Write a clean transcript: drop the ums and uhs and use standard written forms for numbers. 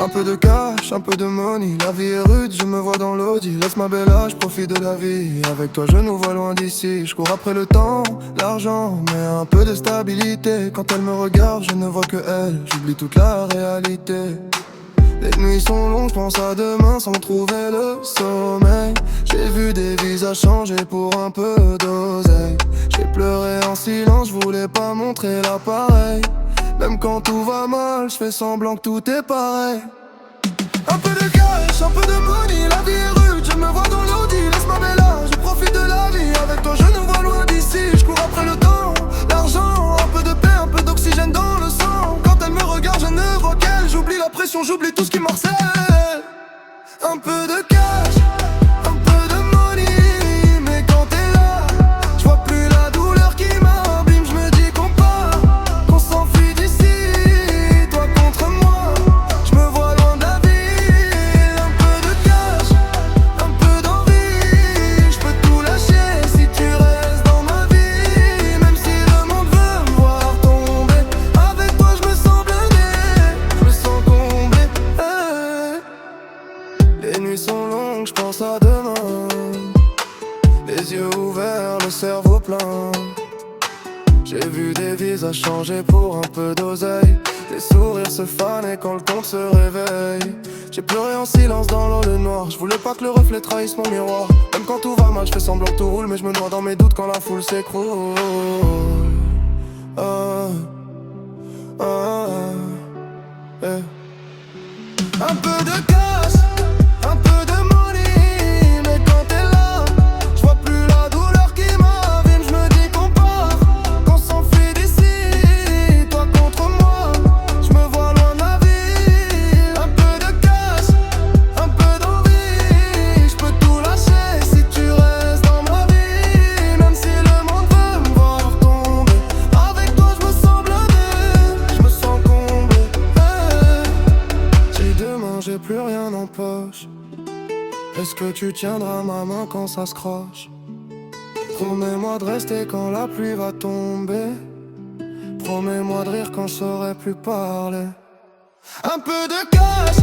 Un peu de cash, un peu de money. La vie est rude, je me vois dans l'audi. Laisse ma belle âge, profite de la vie. Avec toi je nous vois loin d'ici. Je cours après le temps, l'argent, mais un peu de stabilité. Quand elle me regarde, je ne vois que elle. J'oublie toute la réalité. Les nuits sont longues, je pense à demain sans trouver le sommeil. J'ai vu des visages changer pour un peu d'oseille. J'ai pleuré en silence, je voulais pas montrer l'appareil. Même quand tout va mal, je fais semblant que tout est pareil. Un peu de cash, un peu de money, la vie est rude, je me vois dans l'audi. Laisse ma belle âge, je profite de la vie. Avec toi je nous vois loin d'ici, je cours après le temps, l'argent, un peu de paix, un peu d'oxygène dans le sang. Quand elle me regarde, je ne vois qu'elle. J'oublie la pression, j'oublie tout ce qui m'harcèle. Un peu de cash, un peu de money, mais quand t'es là, je vois plus la douleur qui m'abîme. Je me dis qu'on s'enfuit d'ici, toi contre moi. Je me vois loin de la ville. Un peu de cash, un peu d'envie, je peux tout lâcher si tu restes dans ma vie. Même si le monde veut me voir tomber, avec toi je me sens blindé, je me sens comblé. Les nuits sont longues, je pense à demain. Les yeux ouverts, le cerveau plein. J'ai vu des visages changer pour un peu d'oseille. Des sourires se faner quand le compte se réveille. J'ai pleuré en silence dans l'eau le noir. Je voulais pas que le reflet trahisse mon miroir. Même quand tout va mal, je fais semblant que tout roule, mais je me noie dans mes doutes quand la foule s'écroule. Ah, ah, eh. Un peu de cash, un peu de money, mais quand t'es là, je vois plus la douleur qui m'abîme. Je me dis qu'on s'enfuit d'ici, toi contre moi. Je me vois loin de la ville. Un peu de cash, un peu d'envie, je peux tout lâcher si tu restes dans ma vie. Même si le monde veut me voir tomber, avec toi je me sens blindé, je me sens comblé. Si demain j'ai plus rien en poche, est-ce que tu tiendras ma main quand ça se croche? Promets-moi de rester quand la pluie va tomber. Promets-moi de rire quand je saurai plus parler. Un peu de cash,